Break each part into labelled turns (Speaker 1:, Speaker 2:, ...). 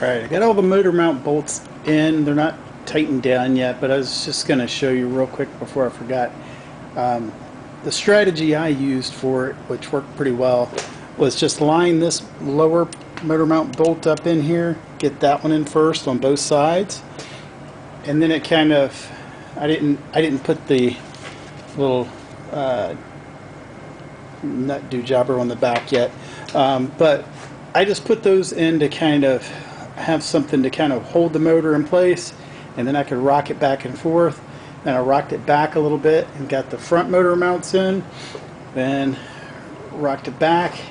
Speaker 1: Alright, I got all the motor mount bolts in. They're not tightened down yet, but I was just going to show you real quick before I forgot. The strategy I used for it, which worked pretty well, was just line this lower motor mount bolt up in here, get that one in first on both sides, and then it kind of, I didn't put the little nut dewjobber on the back yet, but I just put those in to kind of have something to kind of hold the motor in place, and then I could rock it back and forth. Then I rocked it back a little bit and got the front motor mounts in, then rocked it back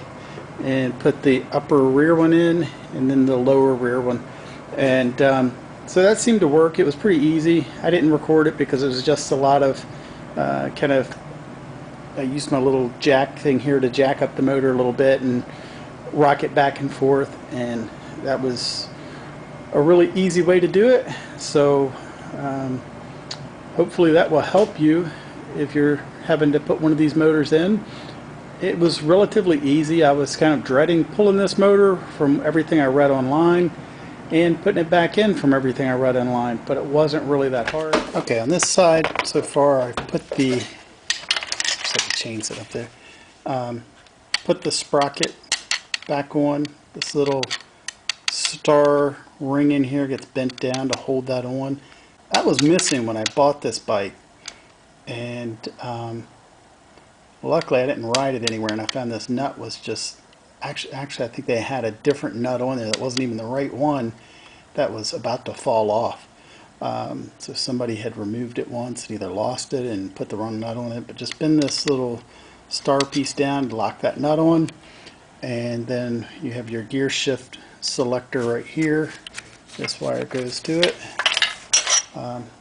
Speaker 1: and put the upper rear one in, and then the lower rear one, and so that seemed to work. It was pretty easy. I didn't record it because it was just a lot of I used my little jack thing here to jack up the motor a little bit and rock it back and forth, and that was a really easy way to do it. So hopefully that will help you if you're having to put one of these motors in. It was relatively easy. I was kind of dreading pulling this motor from everything I read online and putting it back in from everything I read online, but it wasn't really that hard. Okay, on this side so far I've put the, just let the chain sit up there, put the sprocket back on. This little star ring in here gets bent down to hold that on. That was missing when I bought this bike, and luckily I didn't ride it anywhere, and I found this nut was just actually I think they had a different nut on there that wasn't even the right one, that was about to fall off. So somebody had removed it once and either lost it and put the wrong nut on it, but just bend this little star piece down to lock that nut on, and then you have your gear shift selector right here. This wire goes to it.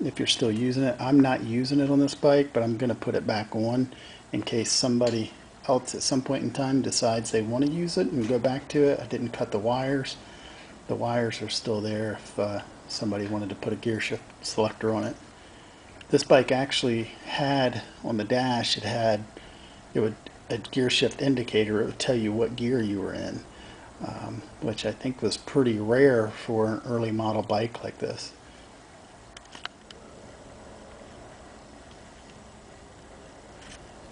Speaker 1: If you're still using it, I'm not using it on this bike, but I'm going to put it back on in case somebody else at some point in time decides they want to use it and go back to it. I didn't cut the wires. The wires are still there if somebody wanted to put a gear shift selector on it. This bike actually had on the dash, it would a gear shift indicator. It would tell you what gear you were in, which I think was pretty rare for an early model bike like this.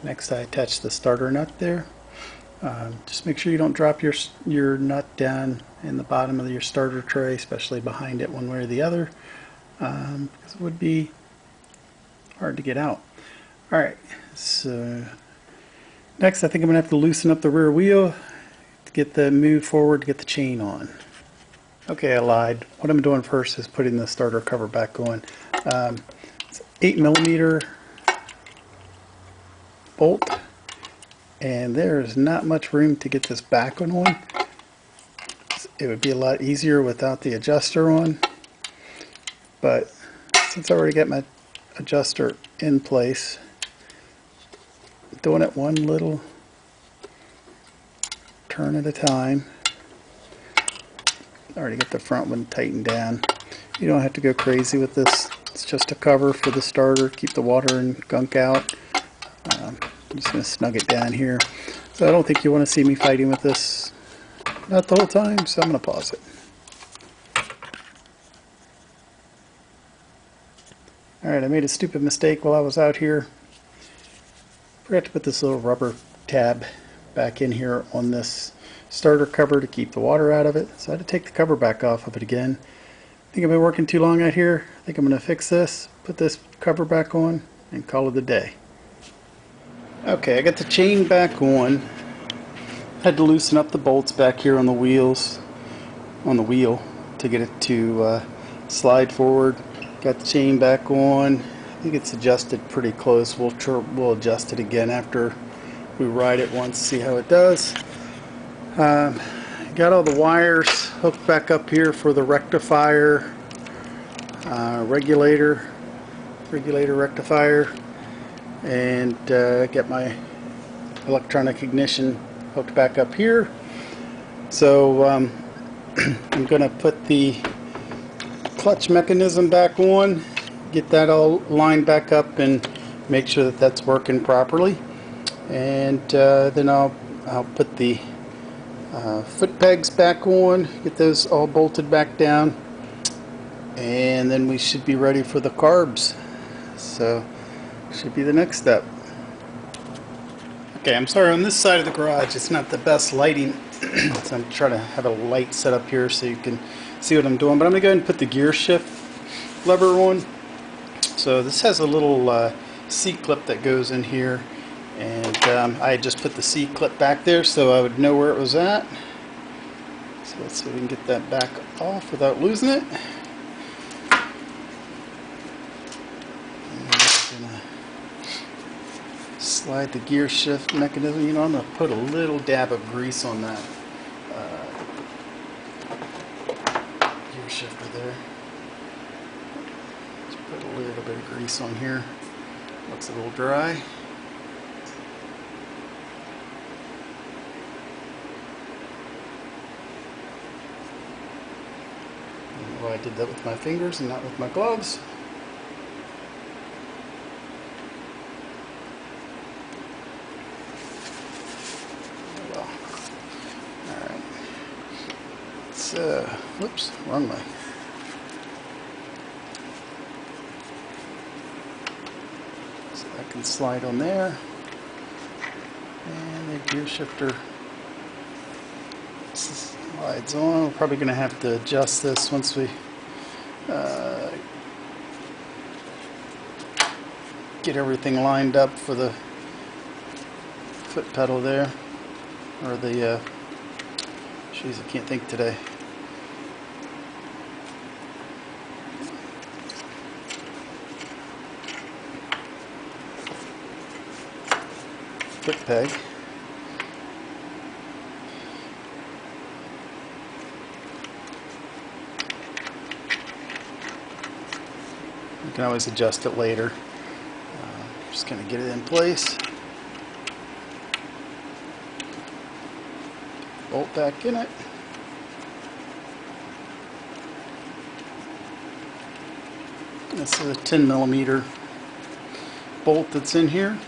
Speaker 1: Next I attach the starter nut there. Just make sure you don't drop your nut down in the bottom of your starter tray, especially behind it one way or the other, because it would be hard to get out. Alright, so next I think I'm going to have to loosen up the rear wheel to get the move forward to get the chain on. Okay, I lied. What I'm doing first is putting the starter cover back on. It's 8mm bolt, and there is not much room to get this back one on. It would be a lot easier without the adjuster on, but since I already got my adjuster in place, doing it one little turn at a time. I already got the front one tightened down. You don't have to go crazy with this. It's just a cover for the starter, keep the water and gunk out. I'm just going to snug it down here. So I don't think you want to see me fighting with this, not the whole time, so I'm going to pause it. Alright, I made a stupid mistake while I was out here. Forgot to put this little rubber tab back in here on this starter cover to keep the water out of it. So I had to take the cover back off of it again. I think I've been working too long out here. I think I'm going to fix this, put this cover back on, and call it a day. Okay, I got the chain back on. Had to loosen up the bolts back here on the wheels, on the wheel, to get it to slide forward. Got the chain back on. I think it's adjusted pretty close. We'll adjust it again after we ride it once, see how it does. Got all the wires hooked back up here for the rectifier, regulator rectifier, and get my electronic ignition hooked back up here. So I'm going to put the clutch mechanism back on, get that all lined back up and make sure that that's working properly, and then I'll put the Foot pegs back on, get those all bolted back down, and then we should be ready for the carbs. So should be the next step. Okay, I'm sorry, on this side of the garage it's not the best lighting, so I'm trying to have a light set up here so you can see what I'm doing, but I'm going to go ahead and put the gear shift lever on. So this has a little C-clip that goes in here, and I just put the C-clip back there so I would know where it was at. So let's see if we can get that back off without losing it. Slide the gear shift mechanism. You know, I'm going to put a little dab of grease on that gear shifter there. Just put a little bit of grease on here. Looks a little dry. I don't know why I did that with my fingers and not with my gloves. Whoops, wrong way. So that can slide on there. And the gear shifter slides on. We're probably going to have to adjust this once we get everything lined up for the foot pedal there. Or the, geez, I can't think today. Foot peg. You can always adjust it later. Just going to get it in place. Bolt back in it. This is a 10mm bolt that's in here.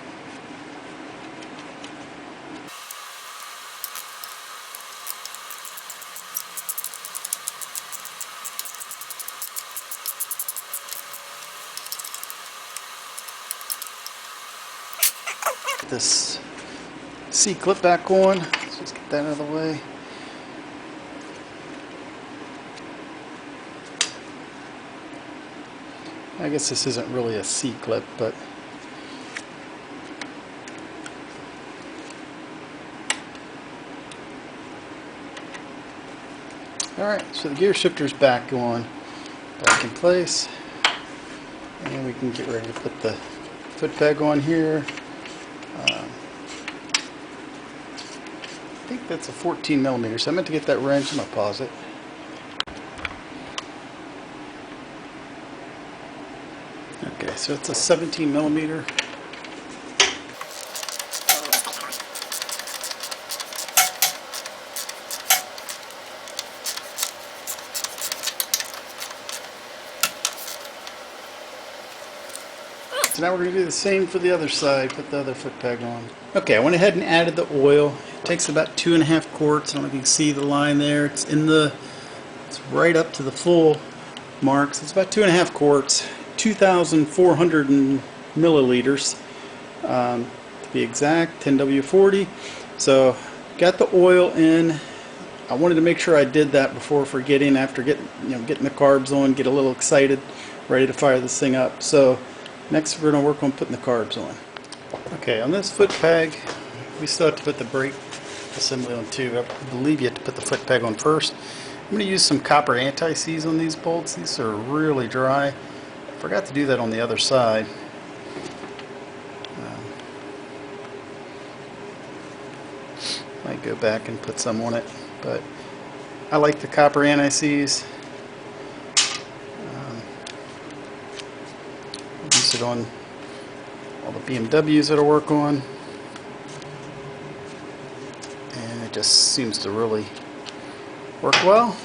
Speaker 1: This C-clip back on. Let's just get that out of the way. I guess this isn't really a C-clip, but alright, so the gear shifter's back on, back in place, and we can get ready to put the foot peg on here. I think that's a 14mm, so I meant to get that wrench. I'm going to pause it. Okay, so it's a 17mm. So now we're going to do the same for the other side, put the other foot peg on. Okay, I went ahead and added the oil. It takes about 2.5 quarts. I don't know if you can see the line there. It's right up to the full mark. So it's about 2.5 quarts, 2,400 milliliters to be exact, 10W40. So got the oil in. I wanted to make sure I did that before forgetting. After getting the carbs on, get a little excited, ready to fire this thing up. So next we're going to work on putting the carbs on. Okay, on this foot peg, we still have to put the brake assembly on too. I believe you have to put the foot peg on first. I'm going to use some copper anti-seize on these bolts. These are really dry. I forgot to do that on the other side. Might go back and put some on it, but I like the copper anti-seize. Use it on all the BMWs that I work on, and it just seems to really work well.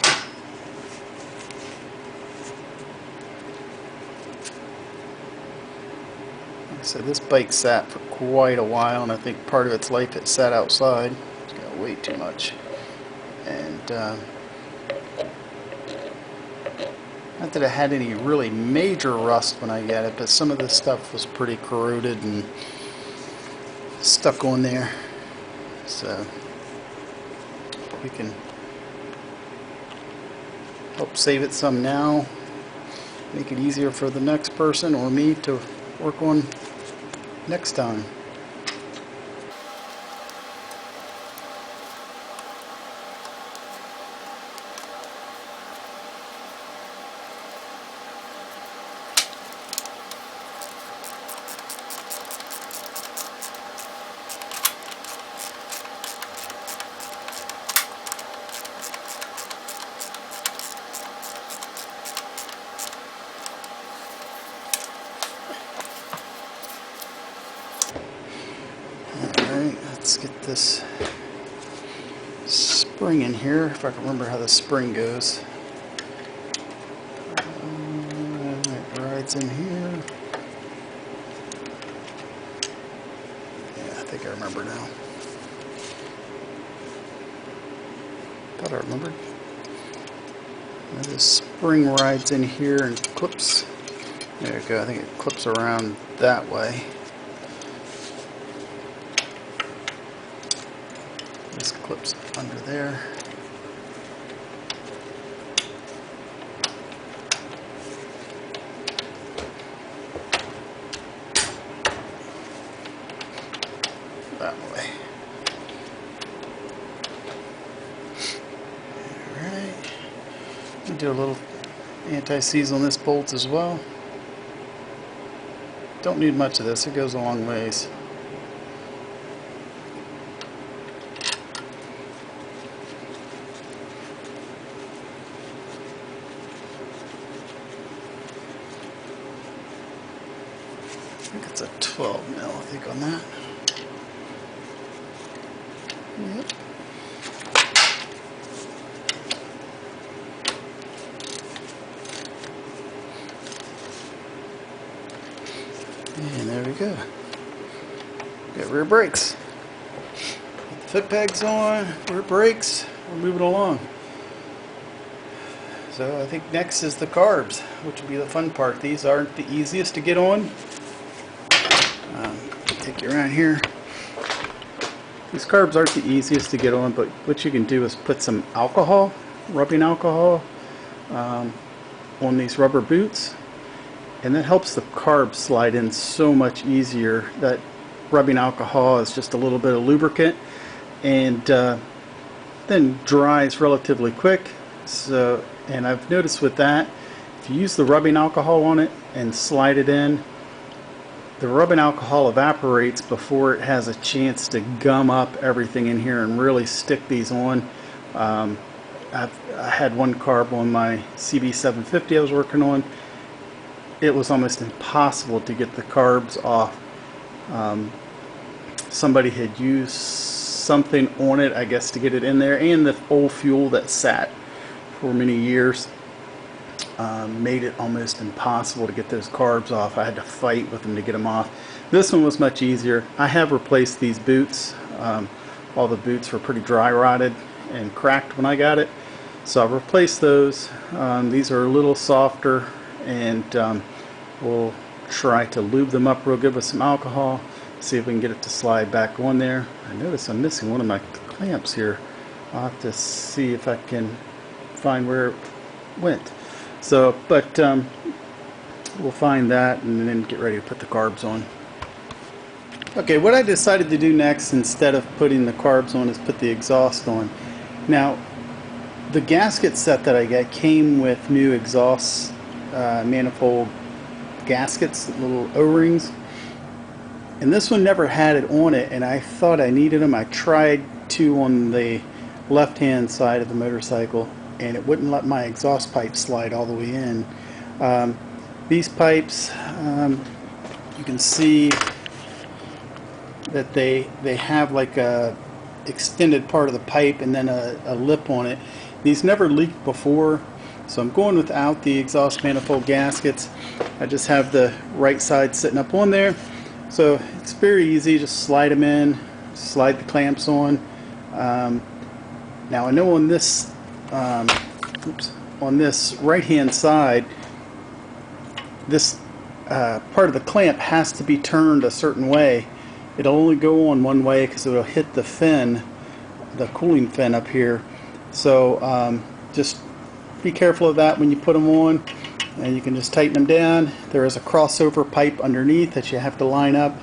Speaker 1: Like I said, this bike sat for quite a while, and I think part of its life it sat outside. It's got way too much And not that it had any really major rust when I got it, but some of this stuff was pretty corroded and stuck on there. So we can help save it some now, make it easier for the next person or me to work on next time. Alright, let's get this spring in here, if I can remember how the spring goes. It rides in here. Yeah, I think I remember now. Thought I remembered. Now this spring rides in here and clips. There you go, I think it clips around that way. This clips under there. That way. Alright. Let me do a little anti-seize on this bolt as well. Don't need much of this, it goes a long ways. I think it's a 12 mil, I think, on that. Yep. And there we go. Got rear brakes. Put the foot pegs on, rear brakes, we're moving along. So I think next is the carbs, which will be the fun part. These aren't the easiest to get on. Take you around here. These carbs aren't the easiest to get on, but what you can do is put some alcohol, rubbing alcohol, on these rubber boots, and that helps the carbs slide in so much easier. That rubbing alcohol is just a little bit of lubricant, and then dries relatively quick. So, and I've noticed with that, if you use the rubbing alcohol on it and slide it in, the rubbing alcohol evaporates before it has a chance to gum up everything in here and really stick these on. I had one carb on my CB750 I was working on. It was almost impossible to get the carbs off. Somebody had used something on it, I guess, to get it in there, and the old fuel that sat for many years made it almost impossible to get those carbs off. I had to fight with them to get them off. This one was much easier. I have replaced these boots. All the boots were pretty dry rotted and cracked when I got it, so I've replaced those. These are a little softer, and we'll try to lube them up real good with some alcohol, see if we can get it to slide back on there. I notice I'm missing one of my clamps here. I'll have to see if I can find where it went. So, but we'll find that and then get ready to put the carbs on. Okay, what I decided to do next, instead of putting the carbs on, is put the exhaust on. Now, the gasket set that I got came with new exhaust manifold gaskets, little O-rings, and this one never had it on it, and I thought I needed them. I tried two on the left hand side of the motorcycle, and it wouldn't let my exhaust pipe slide all the way in. These pipes, you can see that they have like a extended part of the pipe and then a lip on it. These never leaked before, so I'm going without the exhaust manifold gaskets. I just have the right side sitting up on there, so it's very easy. Just slide them in, slide the clamps on. Now I know on this on this right hand side, this part of the clamp has to be turned a certain way. It'll only go on one way because it'll hit the fin, the cooling fin up here. So just be careful of that when you put them on, and you can just tighten them down. There is a crossover pipe underneath that you have to line up.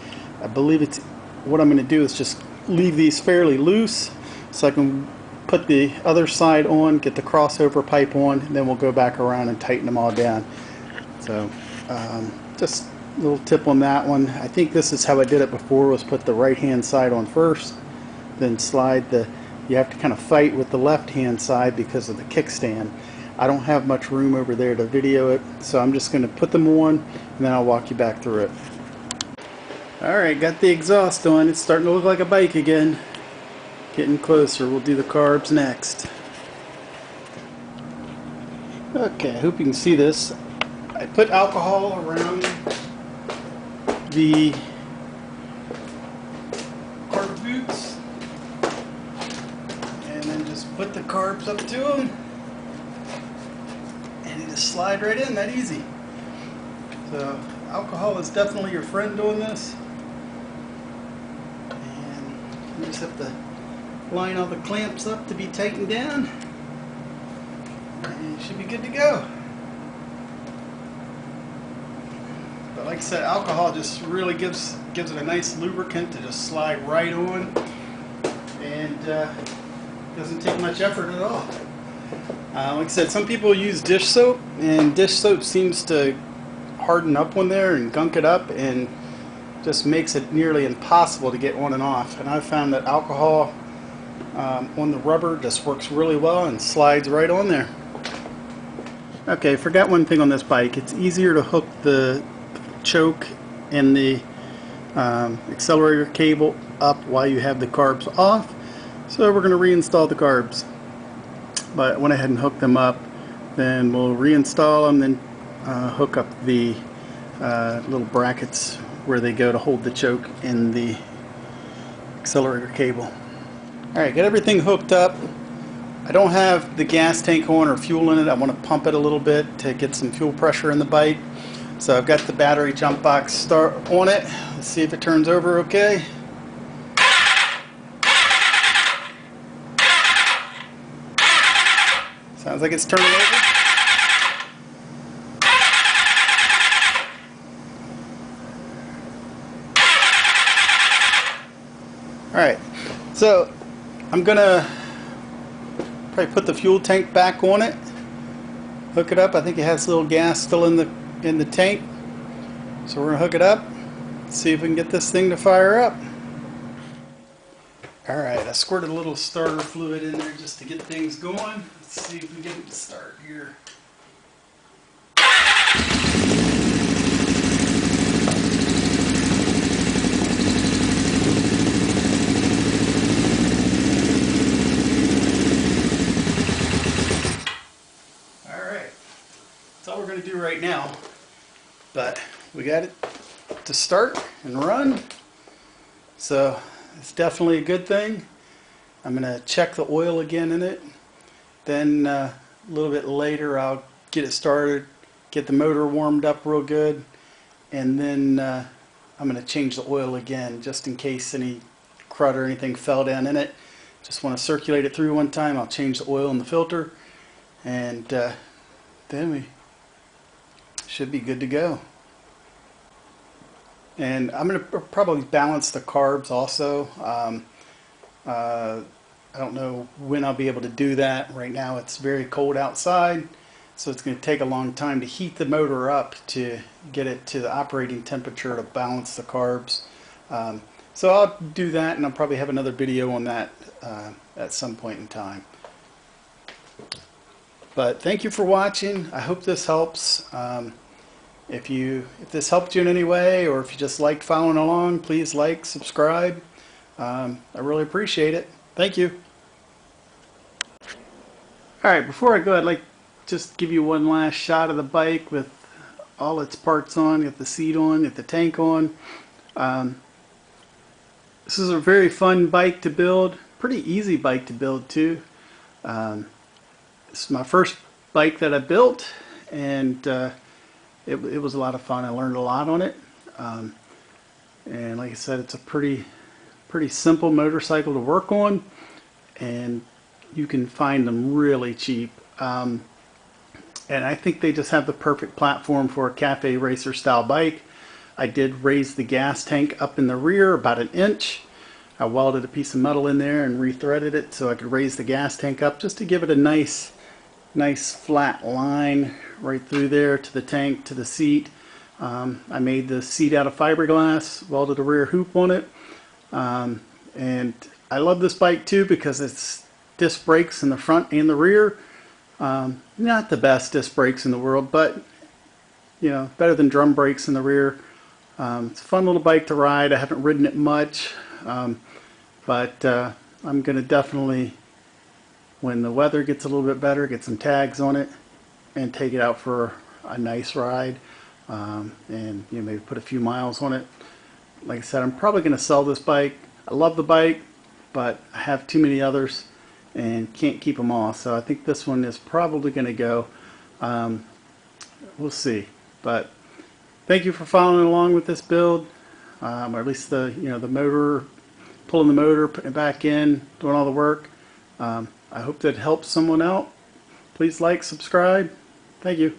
Speaker 1: I believe it's what I'm going to do is just leave these fairly loose so I can put the other side on, get the crossover pipe on, and then we'll go back around and tighten them all down. So just a little tip on that one. I think this is how I did it before, was put the right hand side on first, then slide the, you have to kind of fight with the left hand side because of the kickstand. I don't have much room over there to video it, so I'm just going to put them on and then I'll walk you back through it. Alright, got the exhaust on. It's starting to look like a bike again. Getting closer. We'll do the carbs next. Okay, I hope you can see this. I put alcohol around the carb boots and then just put the carbs up to them and you just slide right in, that easy. So alcohol is definitely your friend doing this, and you just have to line all the clamps up to be tightened down and you should be good to go. But like I said, alcohol just really gives it a nice lubricant to just slide right on, and doesn't take much effort at all. Like I said, some people use dish soap, and dish soap seems to harden up on there and gunk it up and just makes it nearly impossible to get on and off. And I've found that alcohol on the rubber just works really well and slides right on there. Okay, forgot one thing on this bike. It's easier to hook the choke and the accelerator cable up while you have the carbs off. So we're going to reinstall the carbs. But I went ahead and hooked them up. Then we'll reinstall them, then hook up the little brackets where they go to hold the choke and the accelerator cable. Alright, got everything hooked up. I don't have the gas tank on or fuel in it. I want to pump it a little bit to get some fuel pressure in the bike. So I've got the battery jump box start on it. Let's see if it turns over okay. Sounds like it's turning over. Alright, so I'm gonna probably put the fuel tank back on it, hook it up. I think it has a little gas still in the tank, so we're gonna hook it up, see if we can get this thing to fire up. Alright, I squirted a little starter fluid in there just to get things going. Let's see if we can get it to start here. That's all we're going to do right now, but we got it to start and run, so it's definitely a good thing. I'm going to check the oil again in it, then a little bit later I'll get it started, get the motor warmed up real good, and then I'm going to change the oil again just in case any crud or anything fell down in it. Just want to circulate it through one time. I'll change the oil in the filter, and then we should be good to go. And I'm going to probably balance the carbs also. I don't know when I'll be able to do that. Right now it's very cold outside, so it's going to take a long time to heat the motor up to get it to the operating temperature to balance the carbs. So I'll do that, and I'll probably have another video on that at some point in time. But thank you for watching. I hope this helps. If this helped you in any way, or if you just liked following along, please like, subscribe. I really appreciate it. Thank you. Alright, before I go, I'd like to just give you one last shot of the bike with all its parts on. Get the seat on, get the tank on. This is a very fun bike to build. Pretty easy bike to build too. It's my first bike that I built, and it was a lot of fun. I learned a lot on it, and like I said, it's a pretty simple motorcycle to work on, and you can find them really cheap. And I think they just have the perfect platform for a cafe racer style bike. I did raise the gas tank up in the rear about 1 inch. I welded a piece of metal in there and rethreaded it so I could raise the gas tank up just to give it a nice flat line right through there to the tank, to the seat. I made the seat out of fiberglass, welded a rear hoop on it. And I love this bike too because it's disc brakes in the front and the rear. Not the best disc brakes in the world, but you know, better than drum brakes in the rear. It's a fun little bike to ride. I haven't ridden it much, but I'm going to definitely, when the weather gets a little bit better, get some tags on it and take it out for a nice ride, and you know, maybe put a few miles on it. Like I said, I'm probably going to sell this bike. I love the bike, but I have too many others and can't keep them all. So I think this one is probably going to go. We'll see. But thank you for following along with this build, or at least the the motor, pulling the motor, putting it back in, doing all the work. I hope that helps someone out. Please like, subscribe. Thank you.